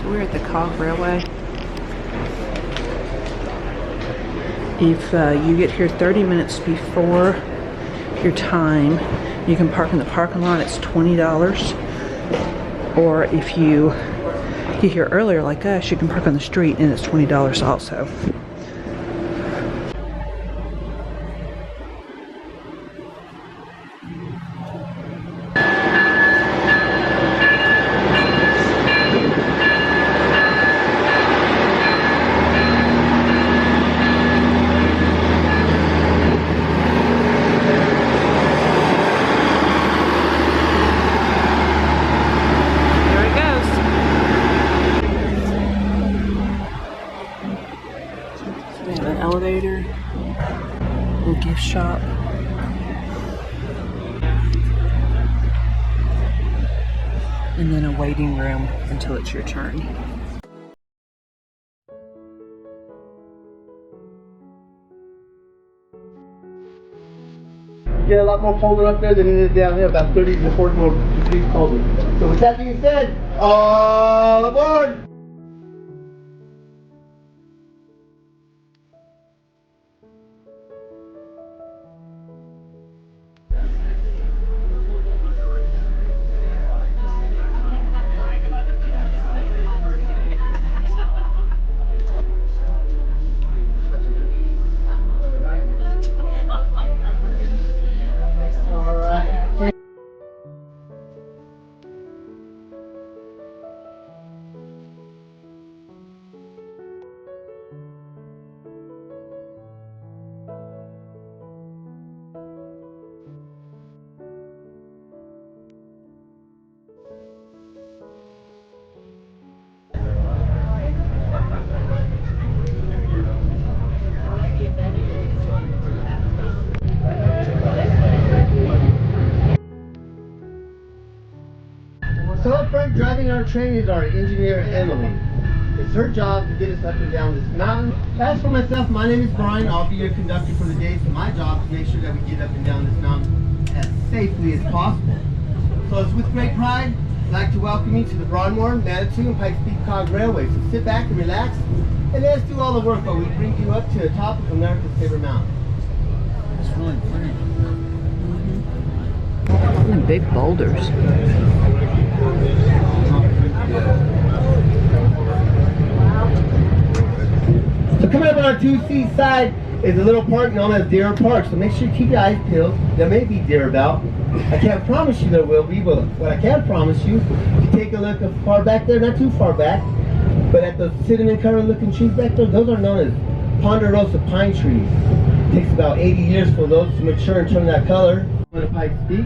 So we're at the Cog Railway. If you get here 30 minutes before your time, you can park in the parking lot. It's $20. Or if you get here earlier like us, you can park on the street and it's $20 also. Elevator, little gift shop, and then a waiting room until it's your turn. Get a lot more colder up there than it is down here, about 30 to 40 more degrees colder. So with that being said, all aboard! So up front driving our train is our engineer Emily. It's her job to get us up and down this mountain. As for myself, my name is Brian. I'll be your conductor for the day. So my job is to make sure that we get up and down this mountain as safely as possible. So it's with great pride I'd like to welcome you to the Broadmoor, Manitou, and Pikes Peak Cog Railway. So sit back and relax and let us do all the work while we bring you up to the top of America's favorite mountain. It's really pretty. And big boulders. So coming up on our 2C side is a little park known as Deer Park. So make sure you keep your eyes peeled. There may be deer about. I can't promise you there will be, but what I can promise you, if you take a look far back there, not too far back, but at the cinnamon color looking trees back there, those are known as ponderosa pine trees. It takes about 80 years for those to mature and turn that color. On the Pikes Peak.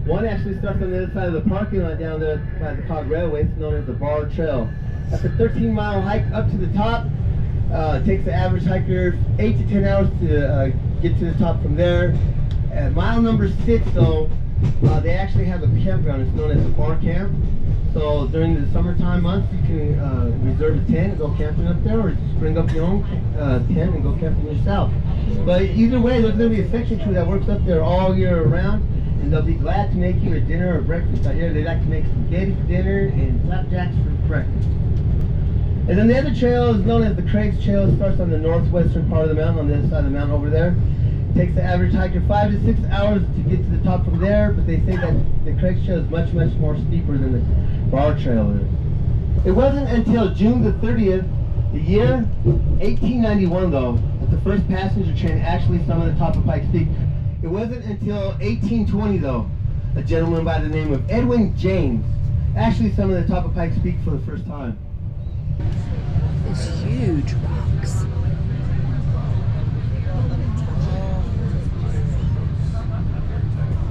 One actually starts on the other side of the parking lot down there by the Cog Railway. It's known as the Bar Trail. That's a 13-mile hike up to the top. It takes the average hiker 8 to 10 hours to get to the top from there. At mile number 6, though, they actually have a campground. It's known as the Bar Camp. So during the summertime months, you can reserve a tent and go camping up there, or just bring up your own tent and go camping yourself. But either way, there's going to be a section crew that works up there all year round. And they'll be glad to make you a dinner or breakfast. Out here they like to make spaghetti for dinner and flapjacks for breakfast. And then the other trail is known as the Craig's Trail. It starts on the northwestern part of the mountain, on the other side of the mountain over there. It takes the average hiker 5 to 6 hours to get to the top from there, but they say that the Craig's Trail is much, much more steeper than the Bar Trail is. It wasn't until June the 30th, the year 1891 though, that the first passenger train actually summoned the top of Pikes Peak. It wasn't until 1820 though, a gentleman by the name of Edwin James actually summoned the top of Pikes Peak for the first time. This huge box.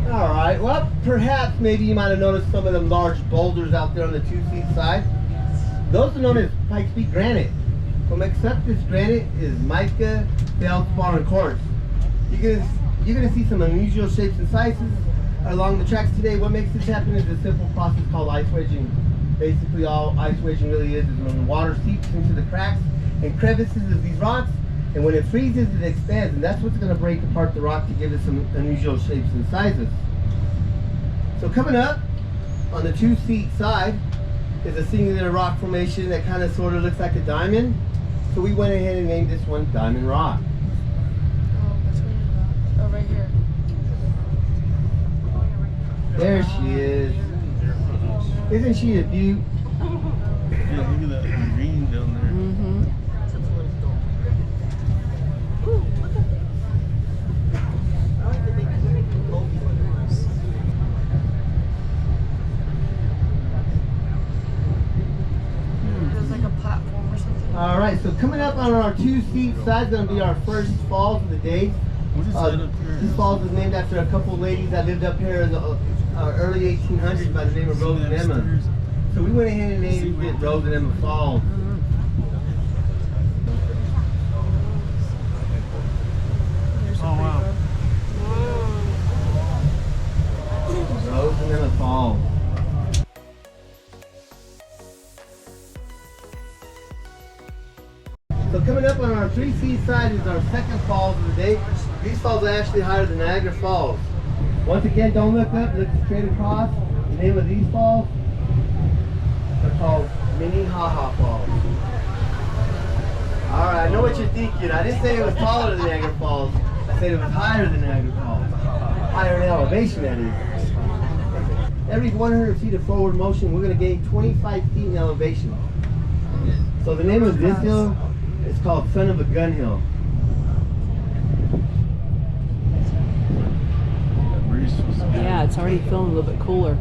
Alright, well perhaps maybe you might have noticed some of them large boulders out there on the 2C side. Those are known as Pikes Peak granite. What makes up this granite is mica, feldspar, and quartz. You're going to see some unusual shapes and sizes along the tracks today. What makes this happen is a simple process called ice wedging. Basically all ice wedging really is when water seeps into the cracks and crevices of these rocks, and when it freezes it expands, and that's what's going to break apart the rock to give it some unusual shapes and sizes. So coming up on the 2-seat side is a singular rock formation that kind of sort of looks like a diamond. So we went ahead and named this one Diamond Rock. Oh, that's where you're at. Oh, right here. There she is. Isn't she a beaut? Yeah, look at that green down there. Mm-hmm. There's like a platform or something. All right, so coming up on our 2-seat side is going to be our first falls of the day. What is that up here? This falls is named after a couple of ladies that lived up here in the early 1800s by the name of Rose and Emma. So we went ahead and named it Rose and Emma Falls. Oh, wow. Rose and Emma Falls. So coming up on our 3-seat side is our second falls of the day. These falls are actually higher than Niagara Falls. Once again, don't look up, look straight across. The name of these falls are called Minnehaha Falls. Alright, I know what you're thinking. I didn't say it was taller than Niagara Falls. I said it was higher than Niagara Falls. Higher in elevation, that is. Every 100 feet of forward motion, we're going to gain 25 feet in elevation. So the name of this hill is called Son of a Gun Hill. Yeah, it's already feeling a little bit cooler.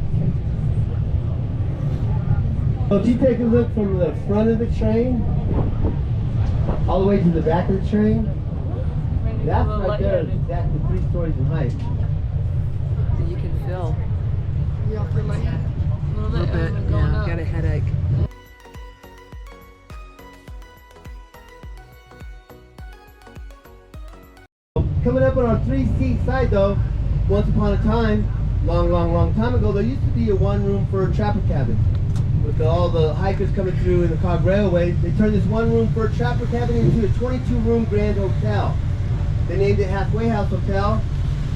So if you take a look from the front of the train all the way to the back of the train, that's right there is exactly 3 stories in height. You can feel You all feel like a little a little bit. and then going Yeah, up. got a headache. Coming up on our 3-seat side though, once upon a time, long time ago, there used to be a 1-room for a trapper cabin. With all the hikers coming through in the Cog Railway, they turned this 1-room for a trapper cabin into a 22-room grand hotel. They named it Halfway House Hotel.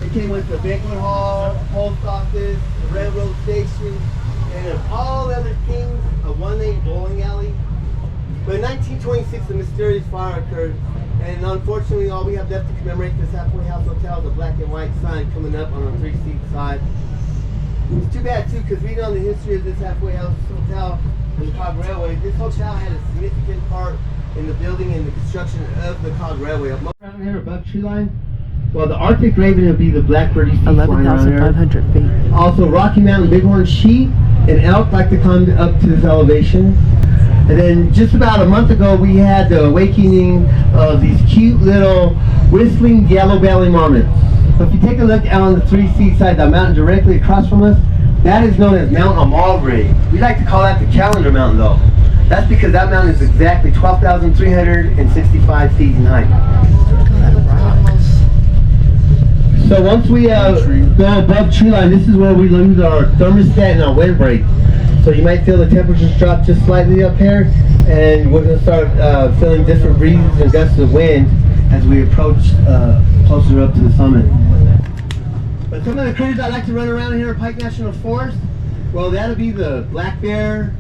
It came with the banquet hall, post office, the railroad station, and all other things, a 1-lane bowling alley. But in 1926, a mysterious fire occurred, and unfortunately, all we have left to commemorate this Halfway House Hotel is a black and white sign coming up on our 3-seat side. It's too bad too, because reading on the history of this Halfway House Hotel and the Cog Railway, this hotel had a significant part in the building and the construction of the Cog Railway. Up around here above tree line, well, the Arctic Raven would be the blackbird flying around here. 11,500 feet. Also, Rocky Mountain bighorn sheep and elk like to come up to this elevation. And then just about a month ago, we had the awakening of these cute little whistling yellow-belly marmots. So if you take a look out on the 3-seat side, the mountain directly across from us, that is known as Mount Amalgrave. We like to call that the Calendar Mountain though. That's because that mountain is exactly 12,365 feet in height. So once we go above tree line, this is where we lose our thermostat and our windbreak. So you might feel the temperatures drop just slightly up here, and we're going to start feeling different breezes and gusts of wind as we approach closer up to the summit. But some of the critters I like to run around here at Pike National Forest, well, that'll be the black bear,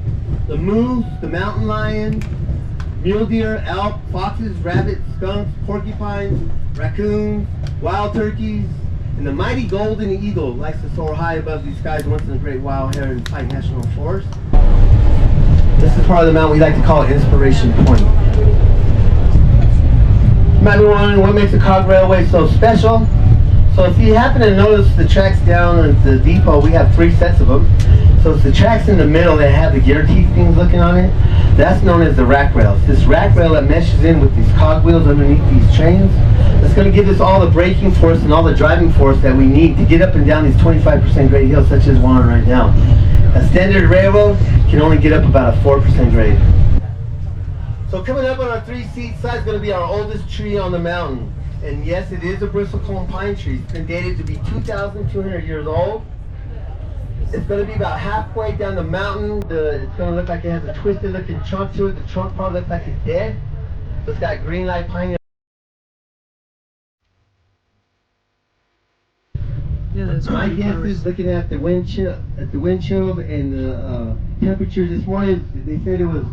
the moose, the mountain lion, mule deer, elk, foxes, rabbits, skunks, porcupines, raccoons, wild turkeys, and the mighty golden eagle likes to soar high above these skies once in a great while here in Pike National Forest. This is part of the mountain we like to call Inspiration Point. You might be wondering what makes the Cog Railway so special. So if you happen to notice the tracks down at the depot, we have 3 sets of them. So it's the tracks in the middle that have the gear teeth things looking on it. That's known as the rack rails. This rack rail that meshes in with these cog wheels underneath these trains, that's going to give us all the braking force and all the driving force that we need to get up and down these 25% grade hills such as one right now. A standard railroad can only get up about a 4% grade. So coming up on our 3-seat side is going to be our oldest tree on the mountain. And yes, it is a bristlecone pine tree. It's been dated to be 2,200 years old. It's going to be about halfway down the mountain. It's going to look like it has a twisted looking trunk to it. The trunk part looks like it's dead. So it's got green light pine. Yeah, those My are guess is looking at the wind chill, and the temperature this morning. They said it was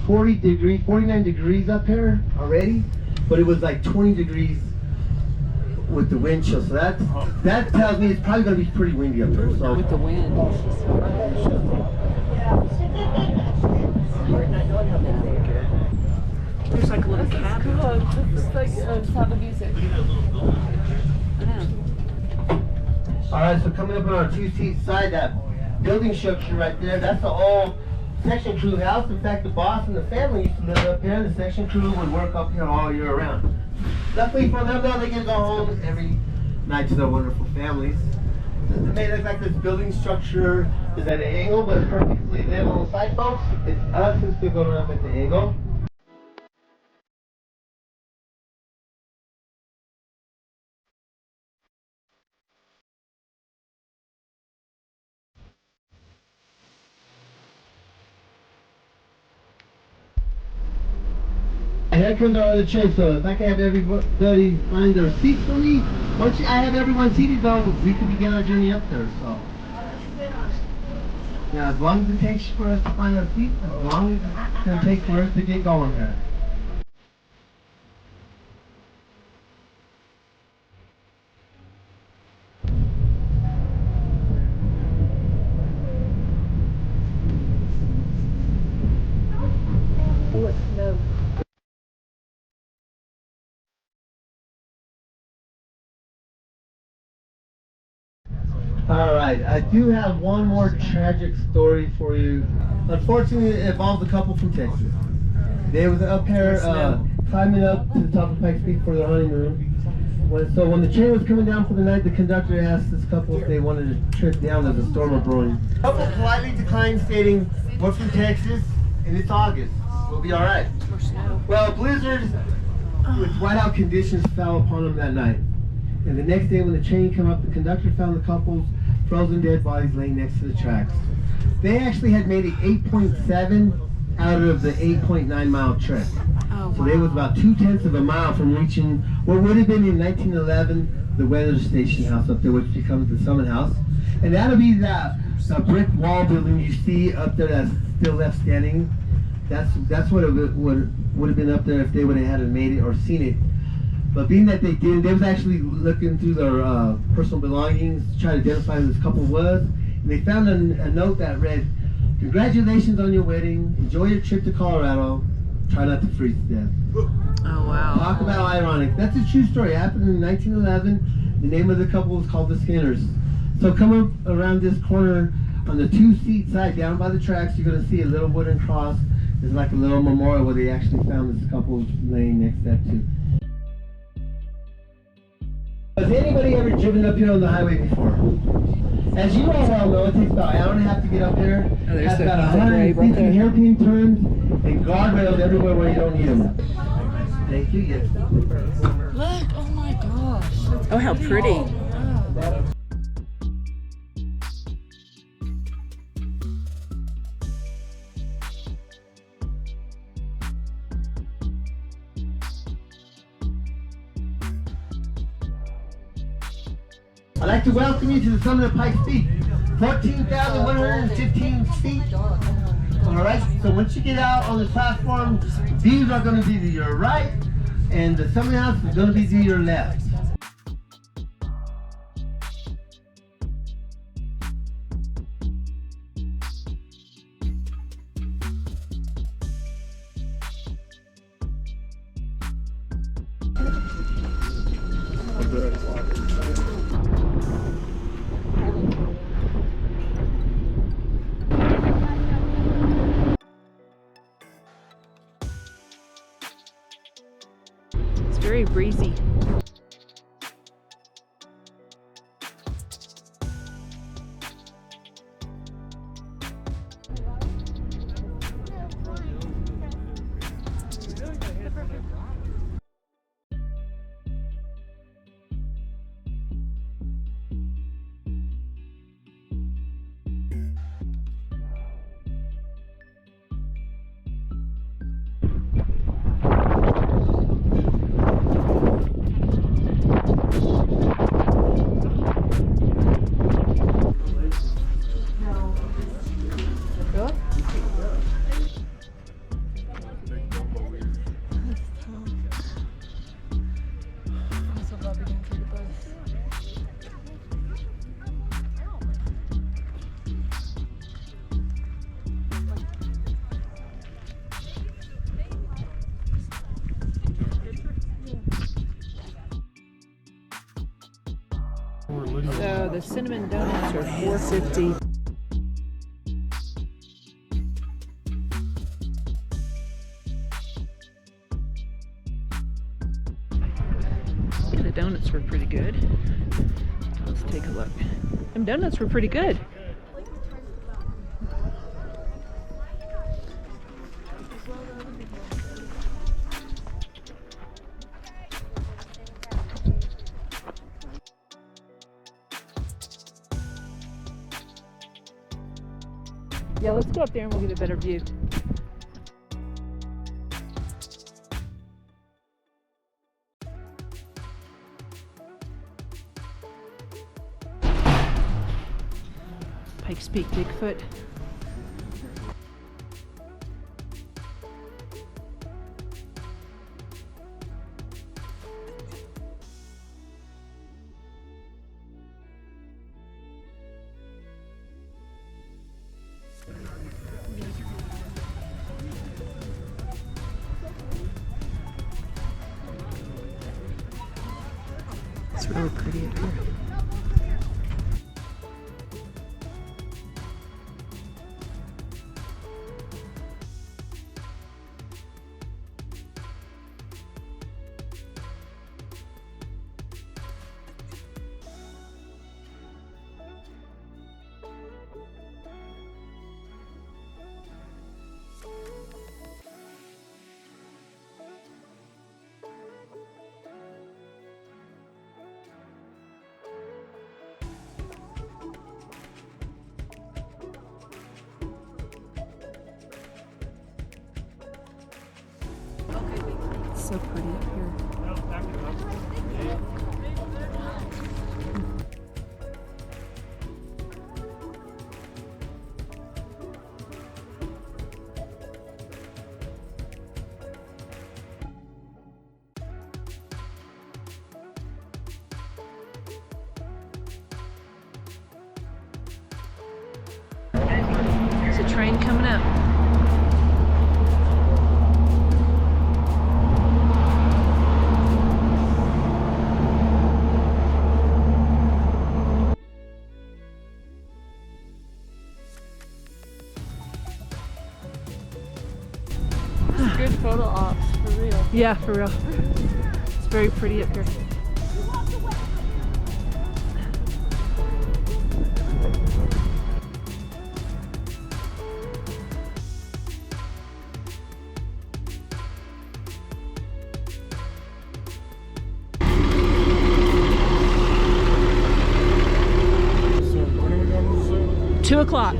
40 degrees, 49 degrees up here already, but it was like 20 degrees with the wind chill. So that tells me it's probably going to be pretty windy up there. So with the wind. There's like a little cabin. It's like sound of music. I know. all right, so coming up on our 2-seat side, that building structure right there, that's the old section crew house. In fact, the boss and the family used to live up here. The section crew would work up here all year round. Luckily for them, though, they can go home every night to their wonderful families. It may look like this building structure is at an angle, but it's perfectly level on the side, folks. It's us who's still going up at the angle. And here comes our other train, so if I can have everybody find their seats for me. Once I have everyone seated though, we can begin our journey up there, so. Now, as long as it takes for us to find our seats, as long as it's going to take for us to get going here. All right, I do have one more tragic story for you. Unfortunately, it involves a couple from Texas. They was up here climbing up to the top of Pikes Peak for their honeymoon. So when the train was coming down for the night, the conductor asked this couple if they wanted to trip down as a storm was brewing. The couple politely declined, stating, "We're from Texas, and it's August. We'll be all right." Well, blizzards with whiteout conditions fell upon them that night. And the next day when the train came up, the conductor found the couple's frozen dead bodies laying next to the tracks. They actually had made it 8.7 out of the 8.9 mile trek. Oh, So they was about 2/10 of a mile from reaching what would have been in 1911 the weather station house up there, which becomes the Summit House. And that'll be that brick wall building you see up there that's still left standing. That's what it would have been up there if they would have had made it or seen it. But being that they didn't, they was actually looking through their personal belongings to try to identify who this couple was. And they found a note that read, "Congratulations on your wedding. Enjoy your trip to Colorado. Try not to freeze to death." Oh, wow. Talk about ironic. That's a true story. It happened in 1911. The name of the couple was called the Skinners. So come up around this corner on the 2-seat side down by the tracks, you're going to see a little wooden cross. There's like a little memorial where they actually found this couple laying next to that too. Has anybody ever driven up here on the highway before? As you all well know, it takes about an hour and a half to get up there. Oh, there's Has the about grave right 150 there. hairpin turns and guardrails everywhere where you don't need them. Thank you. Yes. Look, oh my gosh. Oh, how pretty. I'd like to welcome you to the summit of Pikes Peak, 14,115 feet. All right, so once you get out on the platform, views are going to be to your right, and the summit house is going to be to your left. It's very breezy. the cinnamon donuts are $4.50. Yeah, the donuts were pretty good. Let's take a look. Them donuts were pretty good. Yeah, let's go up there and we'll get a better view. Pikes Peak Bigfoot. It's really pretty up here. It's so pretty up here. There's a train coming up. Good photo ops, for real. Yeah, for real. It's very pretty up here. So when are we going to the zoo? 2 o'clock.